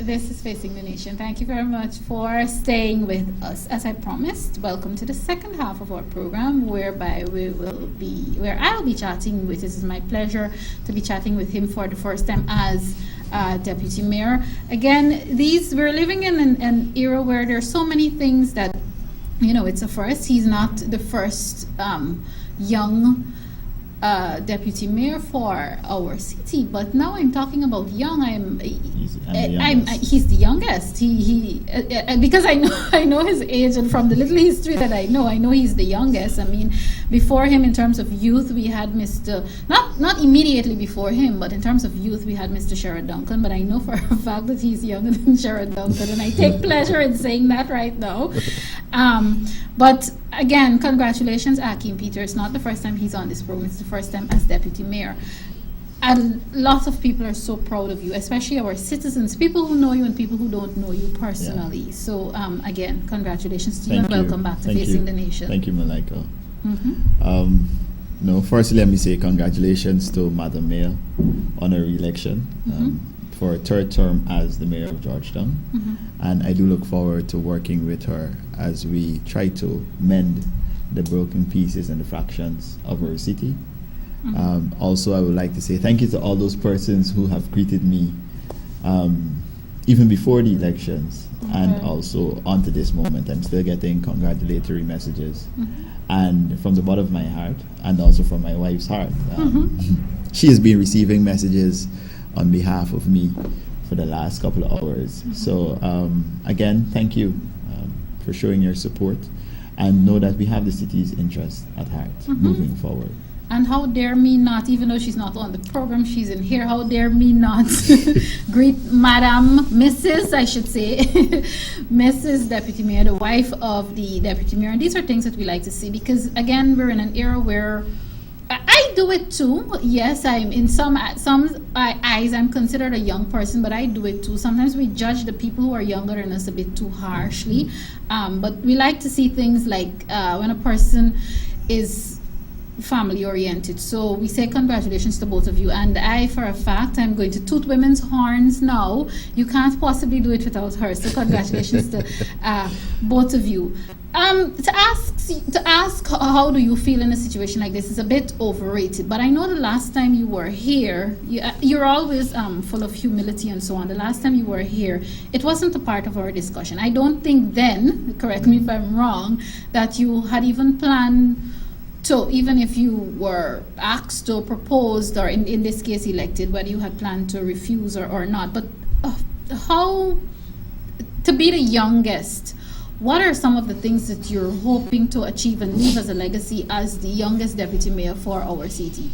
This is Facing the Nation. Thank you very much for staying with us. As I promised, welcome to the second half of our program, where I'll be chatting with. This is my pleasure to be chatting with him for the first time as Deputy Mayor. Again, we're living in an era where there's so many things that, it's a first. He's not the first young Deputy Mayor for our city, but now I'm talking about young. He's the youngest. He because I know his age, and from the little history that I know he's the youngest. I mean, before him in terms of youth, we had Mr. Not immediately before him, but in terms of youth, we had Mr. Sherrod Duncan. But I know for a fact that he's younger than Sherrod Duncan, and I take pleasure in saying that right now. But again, congratulations, Akeem Peter. It's not the first time he's on this program. It's the first time as Deputy Mayor. And lots of people are so proud of you, especially our citizens, people who know you and people who don't know you personally. Yeah. So again, congratulations to you and welcome back to Facing the Nation. Thank you, Malika. Firstly, let me say congratulations to Madam Mayor on her re-election for a third term as the Mayor of Georgetown. And I do look forward to working with her as we try to mend the broken pieces and the fractions of our city. Also, I would like to say thank you to all those persons who have greeted me even before the elections and also onto this moment. I'm still getting congratulatory messages. And from the bottom of my heart and also from my wife's heart. She has been receiving messages on behalf of me for the last couple of hours. So again, thank you for showing your support, and know that we have the city's interest at heart moving forward. And how dare me not, even though she's not on the program, she's in here, how dare me not greet Mrs. I should say, Mrs. Deputy Mayor, the wife of the Deputy Mayor. And these are things that we like to see because, again, we're in an era where I do it too. Yes, I'm in some eyes, I'm considered a young person, but I do it too. Sometimes we judge the people who are younger than us a bit too harshly. But we like to see things like when a person is family oriented. So we say congratulations to both of you, and I for a fact I'm going to toot women's horns now. You can't possibly do it without her, so congratulations to both of you. To ask how do you feel in a situation like this is a bit overrated, but I know the last time you were here, you're always full of humility and so on. The last time you were here, it wasn't a part of our discussion. I don't think then, correct me if I'm wrong, that you had even planned to, even if you were asked or proposed, or in this case elected, whether you had planned to refuse or not. But how, to be the youngest, what are some of the things that you're hoping to achieve and leave as a legacy as the youngest Deputy Mayor for our city?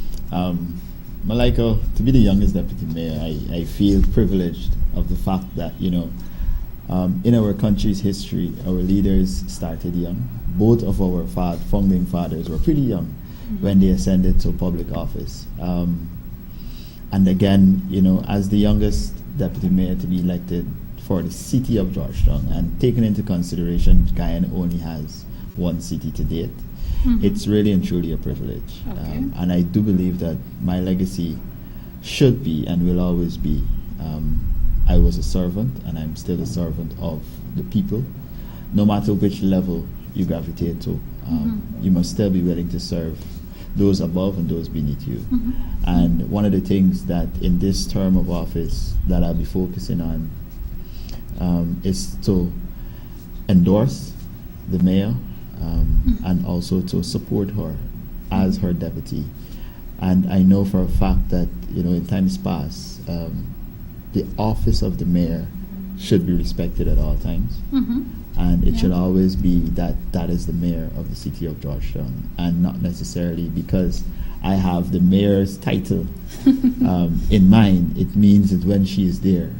Malika, to be the youngest Deputy Mayor, I feel privileged of the fact that, in our country's history, our leaders started young. Both of our founding fathers were pretty young when they ascended to public office. And again, as the youngest Deputy Mayor to be elected for the city of Georgetown, and taking into consideration Guyana only has one city to date, it's really and truly a privilege. Okay. And I do believe that my legacy should be and will always be, I was a servant and I'm still a servant of the people. No matter which level you gravitate to, you must still be willing to serve those above and those beneath you. And one of the things that in this term of office that I'll be focusing on is to endorse the mayor and also to support her as her deputy. And I know for a fact that, in times past, the office of the mayor should be respected at all times. And it should always be that is the mayor of the city of Georgetown, and not necessarily because I have the mayor's title in mind. It means that when she is there,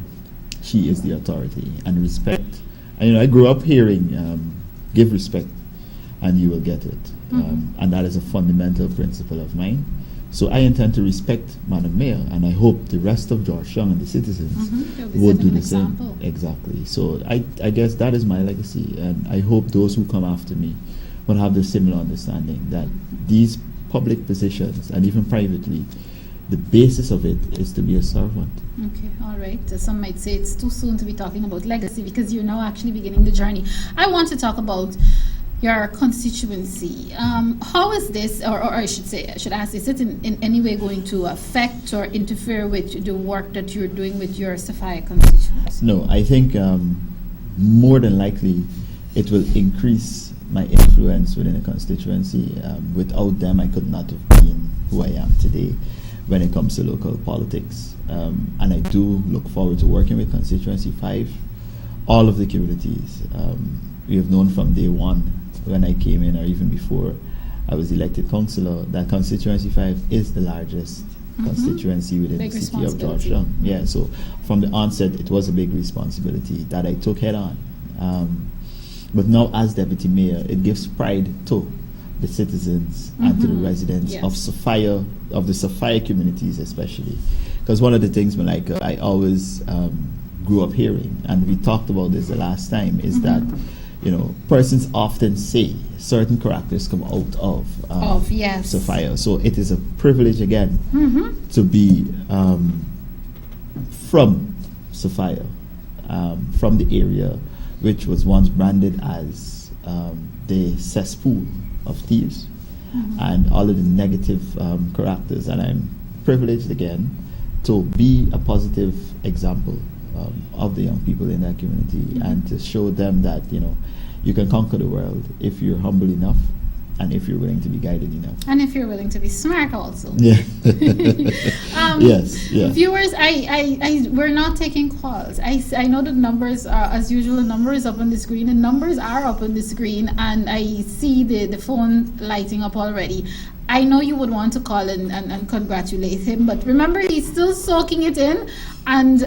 she is the authority, and respect. And I grew up hearing, give respect and you will get it. And that is a fundamental principle of mine. So I intend to respect Madam Mayor, and I hope the rest of Georgetown and the citizens would do the same. Exactly. So I guess that is my legacy, and I hope those who come after me will have the similar understanding that these public positions, and even privately, the basis of it is to be a servant. Okay, all right. Some might say it's too soon to be talking about legacy because you're now actually beginning the journey. I want to talk about your constituency. How is this, or I should say, I should ask, is it in any way going to affect or interfere with the work that you're doing with your Sophia constituency? No, I think more than likely it will increase my influence within the constituency. Without them, I could not have been who I am today when it comes to local politics. And I do look forward to working with Constituency 5, all of the communities. We have known from day one when I came in, or even before I was elected councillor, that Constituency 5 is the largest constituency within Big the city of responsibility. Georgetown. Yeah, so from the onset, it was a big responsibility that I took head on. But now, as deputy mayor, it gives pride to the citizens and to the residents Yes. of Sophia, of the Sophia communities especially. Because one of the things, Malika, I always grew up hearing, and we talked about this the last time, is that, you know, persons often say certain characters come out of Yes. Sophia. So it is a privilege again to be from Sophia, from the area which was once branded as the cesspool of thieves and all of the negative characters. And I'm privileged again to be a positive example of the young people in that community and to show them that, you know, you can conquer the world if you're humble enough and if you're willing to be guided enough. And if you're willing to be smart also. Yeah. Yes. Yeah. Viewers, we're not taking calls. I know the numbers are, as usual, the number is up on the screen. The numbers are up on the screen, and I see the phone lighting up already. I know you would want to call and congratulate him, but remember, he's still soaking it in, and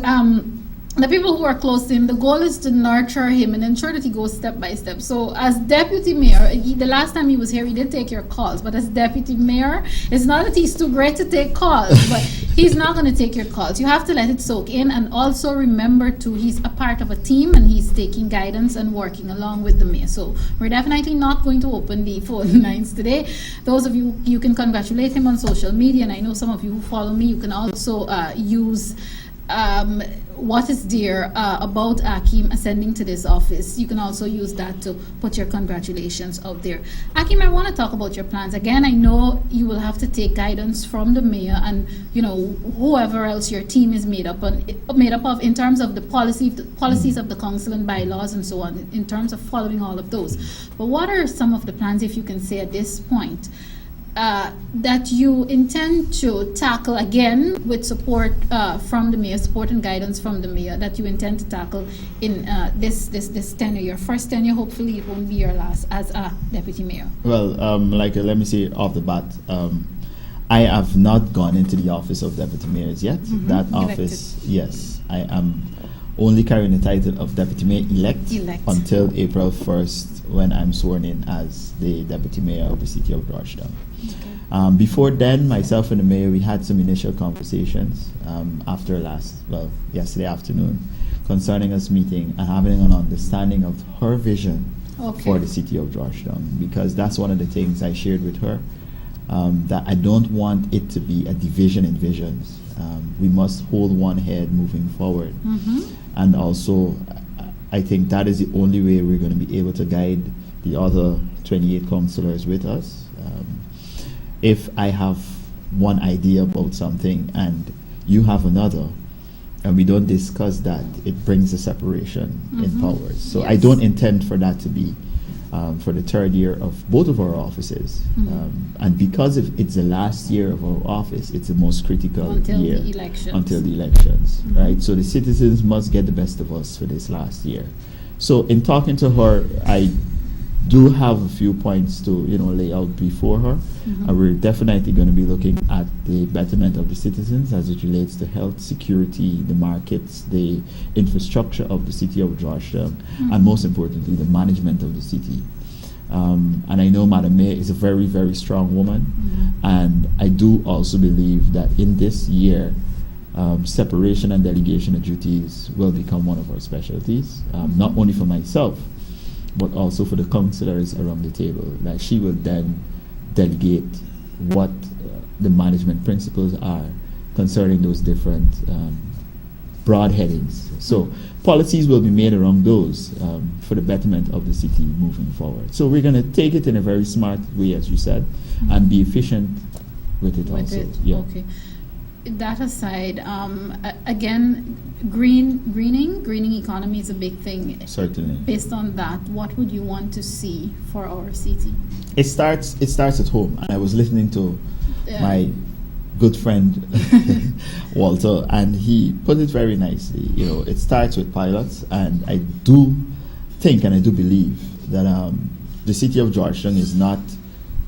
the people who are close to him, the goal is to nurture him and ensure that he goes step by step. So as deputy mayor, the last time he was here, he did take your calls, but as deputy mayor, it's not that he's too great to take calls, but he's not going to take your calls. You have to let it soak in, and also remember too, he's a part of a team and he's taking guidance and working along with the mayor. So we're definitely not going to open the phone lines today. Those of you, you can congratulate him on social media, and I know some of you who follow me, you can also use what is there about Akeem ascending to this office. You can also use that to put your congratulations out there. Akeem, I want to talk about your plans. Again, I know you will have to take guidance from the mayor and, you know, whoever else your team is made up of in terms of the policies of the council and bylaws and so on, in terms of following all of those. But what are some of the plans, if you can say at this point, that you intend to tackle, again with support from the mayor, support and guidance from the mayor, that you intend to tackle in this tenure, your first tenure? Hopefully it won't be your last as a deputy mayor. Well, like let me say off the bat, I have not gone into the office of deputy mayors yet. That office, yes, I am only carrying the title of deputy mayor elect until April 1st, when I'm sworn in as the deputy mayor of the city of Georgetown. Okay. Before then, myself and the mayor, we had some initial conversations after yesterday afternoon, concerning us meeting and having an understanding of her vision for the city of Georgetown, because that's one of the things I shared with her, that I don't want it to be a division in visions. We must hold one head moving forward. And also, I think that is the only way we're going to be able to guide the other 28 councillors with us. If I have one idea about something and you have another, and we don't discuss that, it brings a separation in powers. So I don't intend for that to be for the third year of both of our offices. And because it's the last year of our office, it's the most critical year until the elections, right? So the citizens must get the best of us for this last year. So in talking to her, I do have a few points to lay out before her, and we're definitely going to be looking at the betterment of the citizens as it relates to health, security, the markets, the infrastructure of the city of Georgetown, and most importantly, the management of the city. And I know Madam Mayor is a very, very strong woman, and I do also believe that in this year, separation and delegation of duties will become one of our specialties, not only for myself, but also for the councillors around the table. Like, she will then delegate what the management principles are concerning those different broad headings. So policies will be made around those for the betterment of the city moving forward. So we're going to take it in a very smart way, as you said, and be efficient with it also. Yeah. Okay. That aside, again, greening economy is a big thing. Certainly. Based on that, what would you want to see for our city? It starts at home. And I was listening to my good friend Walter, and he put it very nicely. You know, it starts with pilots, and I do think and I do believe that the city of Georgetown is not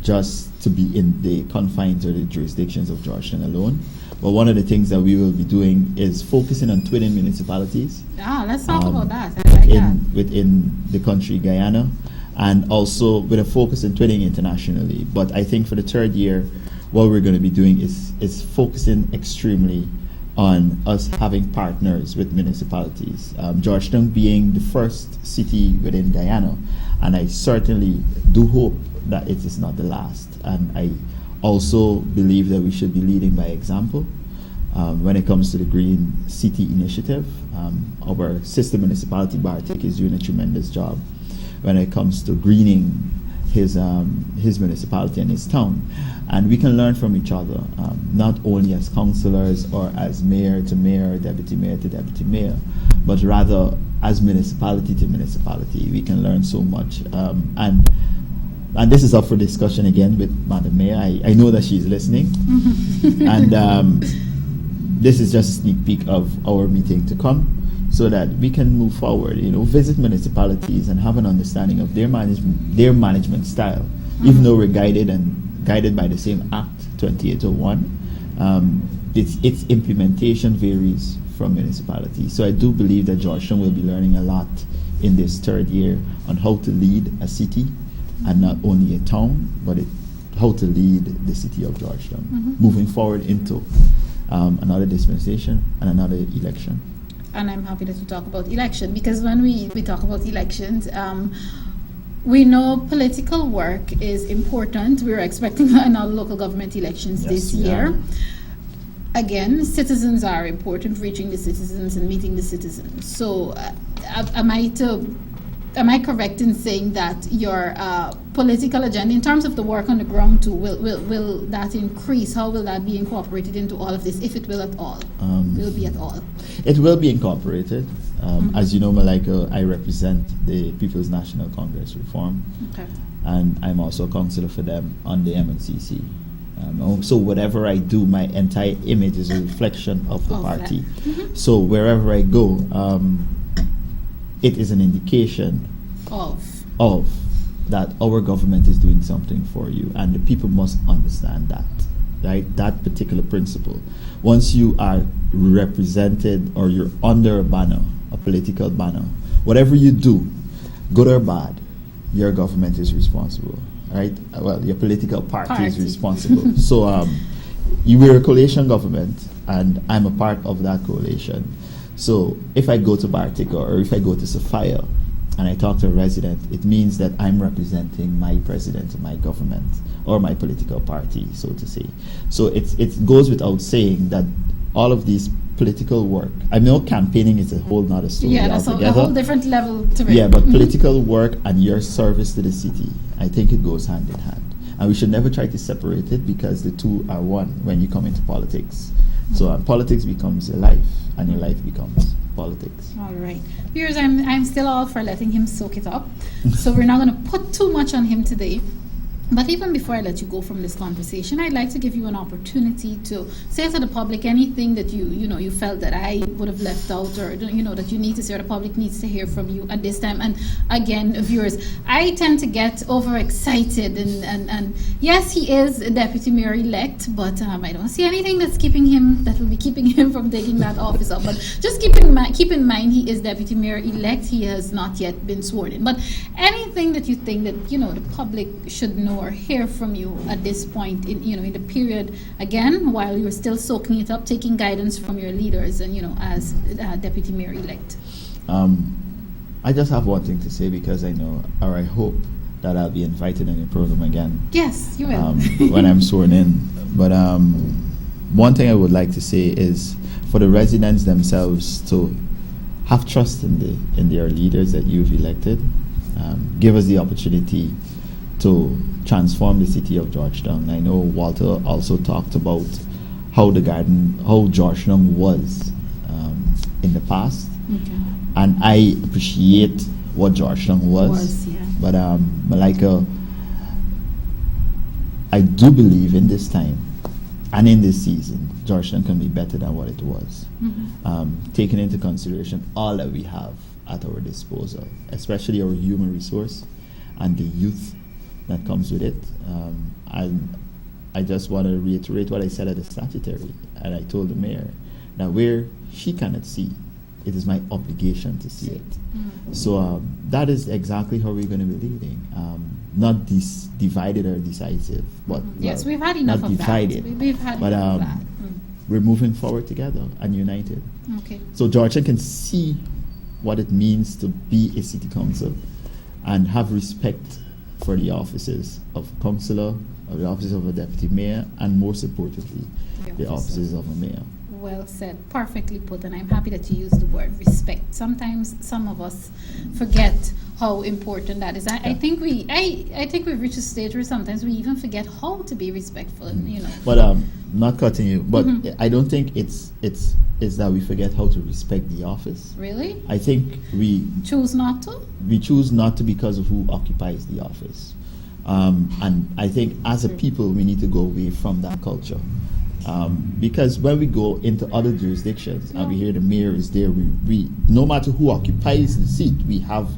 just to be in the confines or the jurisdictions of Georgetown alone. But one of the things that we will be doing is focusing on twinning municipalities. Let's talk about that. I like that. Within the country, Guyana, and also with a focus on twinning internationally. But I think for the third year, what we're going to be doing is focusing extremely on us having partners with municipalities. Georgetown being the first city within Guyana, and I certainly do hope that it is not the last. And I also believe that we should be leading by example when it comes to the Green City Initiative. Our sister municipality, Bartik, is doing a tremendous job when it comes to greening his municipality and his town. And we can learn from each other, not only as councillors or as mayor to mayor, deputy mayor to deputy mayor, but rather as municipality to municipality. We can learn so much. And this is up for discussion again with Madam Mayor. I know that she's listening. And this is just a sneak peek of our meeting to come, so that we can move forward, visit municipalities and have an understanding of their management style. Even though we're guided by the same Act 2801, its implementation varies from municipalities. So I do believe that Georgetown will be learning a lot in this third year on how to lead a city, and not only a town, but how to lead the city of Georgetown, moving forward into another dispensation and another election. And I'm happy that you talk about election, because when we talk about elections, we know political work is important. We're expecting another local government elections this year. Again, citizens are important, reaching the citizens and meeting the citizens. So am I correct in saying that your political agenda, in terms of the work on the ground too, will that increase? How will that be incorporated into all of this, if it will at all? Will be at all? It will be incorporated. As you know, Malika, I represent the People's National Congress Reform. Okay. And I'm also a councillor for them on the MNCC. So whatever I do, my entire image is a reflection of the party. So wherever I go, it is an indication of that our government is doing something for you, and the people must understand that, right? That particular principle. Once you are represented or you're under a banner, a political banner, whatever you do, good or bad, your government is responsible, right? Well, your political party is responsible. So we're a coalition government, and I'm a part of that coalition. So if I go to Bartik or if I go to Sophia and I talk to a resident, it means that I'm representing my president, my government, or my political party, so to say. So it goes without saying that all of these political work, I know campaigning is a whole nother story. Yeah, that's a whole different level to it. Yeah, but political work and your service to the city, I think it goes hand in hand. And we should never try to separate it, because the two are one when you come into politics. So politics becomes your life, and your life becomes politics. All right. Viewers, I'm still all for letting him soak it up. So we're not going to put too much on him today. But even before I let you go from this conversation, I'd like to give you an opportunity to say to the public anything that you felt that I would have left out, or that you need to say, or the public needs to hear from you at this time. And again, viewers, I tend to get overexcited, and yes, he is a deputy mayor elect, but I don't see anything that will be keeping him from taking that office up. But just keep in mind he is deputy mayor elect. He has not yet been sworn in. But anything that you think that the public should know or hear from you at this point in the period, again, while you're still soaking it up, taking guidance from your leaders, and as deputy mayor elect. I just have one thing to say, because I know, or I hope, that I'll be invited on your program again. Yes, you will. When I'm sworn in. But one thing I would like to say is for the residents themselves to have trust in their leaders that you've elected. Give us the opportunity to transform the city of Georgetown. I know Walter also talked about how Georgetown was in the past, and I appreciate what Georgetown was. But Malika, I do believe in this time and in this season, Georgetown can be better than what it was. Taking into consideration all that we have at our disposal, especially our human resource and the youth that comes with it. I just want to reiterate what I said at the statutory, and I told the mayor that where she cannot see, it is my obligation to see it. So that is exactly how we're going to be leading. Not divided or decisive, but yes, we've had enough not of divided, that. We've had but enough of that. we're moving forward together and united. Okay. So Georgetown can see what it means to be a city council and have respect for the offices of councillor, of the office of a deputy mayor, and most importantly, the offices of a mayor. Well said, perfectly put, and I'm happy that you used the word respect. Sometimes some of us forget how important that is. I think we've reached a stage where sometimes we even forget how to be respectful. You know. But not cutting you, but I don't think it's that we forget how to respect the office. Really? I think we choose not to. We choose not to because of who occupies the office, and I think as a people we need to go away from that culture. Because when we go into other jurisdictions and we hear the mayor is there, we no matter who occupies the seat, we have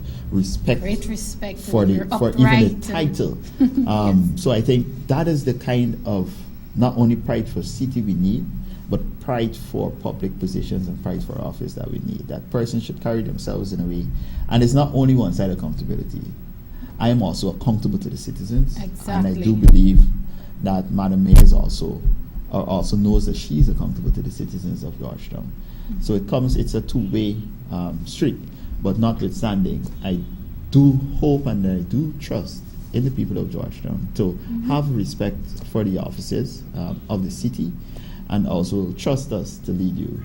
great respect for even the title. Yes. So I think that is the kind of not only pride for city we need, but pride for public positions and pride for office that we need. That person should carry themselves in a way, and it's not only one side accountability. I am also accountable to the citizens, and I do believe that Madam Mayor is also knows that she's accountable to the citizens of Georgetown. So it's a two-way street. But notwithstanding, I do hope and I do trust in the people of Georgetown to have respect for the offices of the city, and also trust us to lead you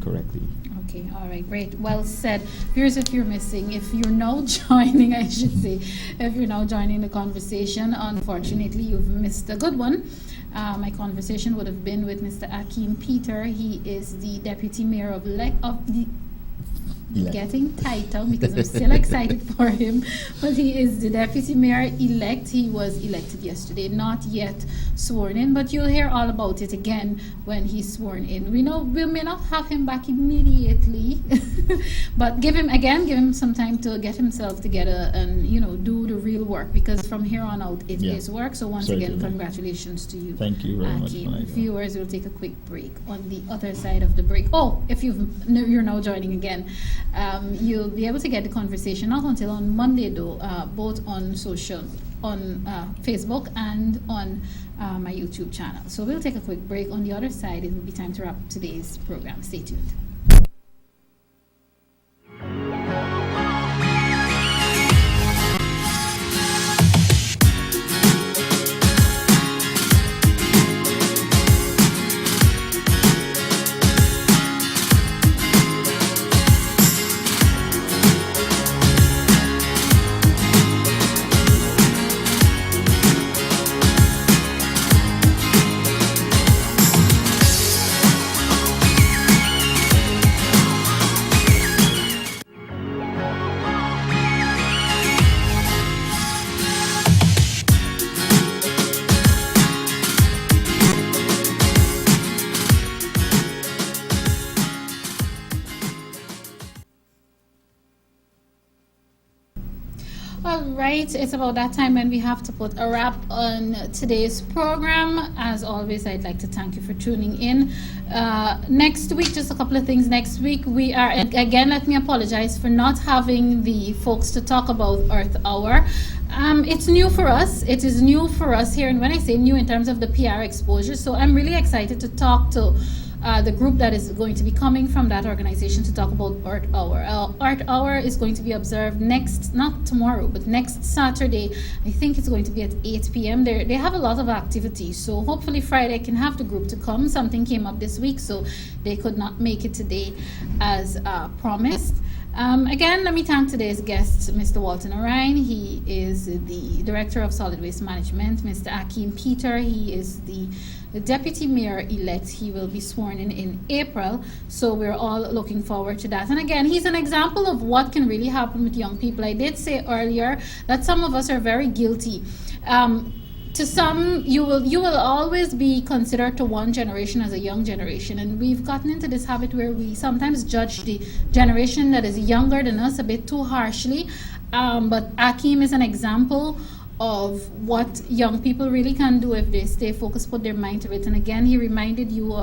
correctly. Okay, all right, great. Well said. Viewers, if you're now joining, I should say, if you're now joining the conversation, unfortunately, you've missed a good one. My conversation would have been with Mr. Akeem Peter. He is the Deputy Mayor of the getting title because I'm still excited for him, but he is the Deputy Mayor Elect. He was elected yesterday, not yet sworn in, but you'll hear all about it again when he's sworn in. We may not have him back immediately, but give him some time to get himself together and do the real work, because from here on out it is work. So once again, congratulations to you. Thank you very much. Viewers, we'll take a quick break. On the other side of the break, if you're now joining again, you'll be able to get the conversation not until on Monday though, both on Facebook and on my YouTube channel. So we'll take a quick break. On the other side, it will be time to wrap today's program. Stay tuned. It's about that time when we have to put a wrap on today's program. As always, I'd like to thank you for tuning in. Next week, just a couple of things. Next week, we are, again, let me apologize for not having the folks to talk about Earth Hour. It's new for us. It is new for us here. And when I say new, in terms of the PR exposure. So I'm really excited to talk to the group that is going to be coming from that organization to talk about Art Hour. Art Hour is going to be observed not tomorrow, but next Saturday. I think it's going to be at 8 p.m. They have a lot of activities, so hopefully Friday I can have the group to come. Something came up this week, so they could not make it today as promised. Again, let me thank today's guests, Mr. Walter Narine. He is the Director of Solid Waste Management. Mr. Akeem Peter, he is the Deputy Mayor Elect. He will be sworn in April, so we're all looking forward to that. And again, he's an example of what can really happen with young people. I did say earlier that some of us are very guilty. To some, you will always be considered to one generation as a young generation, and we've gotten into this habit where we sometimes judge the generation that is younger than us a bit too harshly. But Akeem is an example of what young people really can do if they stay focused, put their mind to it. And again, he reminded you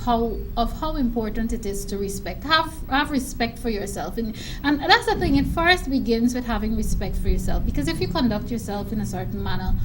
how important it is to respect. Have respect for yourself, and that's the thing. It first begins with having respect for yourself, because if you conduct yourself in a certain manner,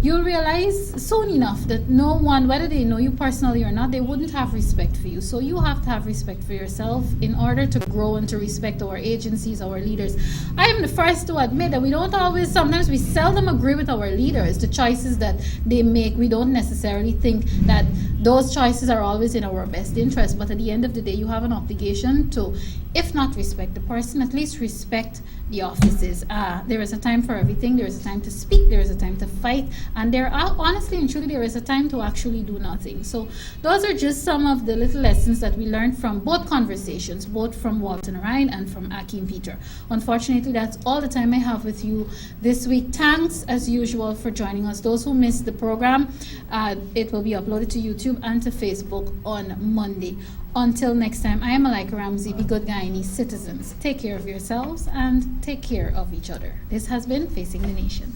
you'll realize soon enough that no one, whether they know you personally or not, they wouldn't have respect for you. So you have to have respect for yourself in order to grow and to respect our agencies, our leaders. I am the first to admit that sometimes we seldom agree with our leaders, the choices that they make. We don't necessarily think that those choices are always in our best interest, but at the end of the day, you have an obligation to, if not respect the person, at least respect the offices. There is a time for everything. There is a time to speak. There is a time to fight. And honestly and truly, there is a time to actually do nothing. So those are just some of the little lessons that we learned from both conversations, both from Walter Narine and from Akeem Peter. Unfortunately, that's all the time I have with you this week. Thanks, as usual, for joining us. Those who missed the program, it will be uploaded to YouTube and to Facebook on Monday. Until next time, I am Malika Ramsey. Be good Guyanese citizens. Take care of yourselves and take care of each other. This has been Facing the Nation.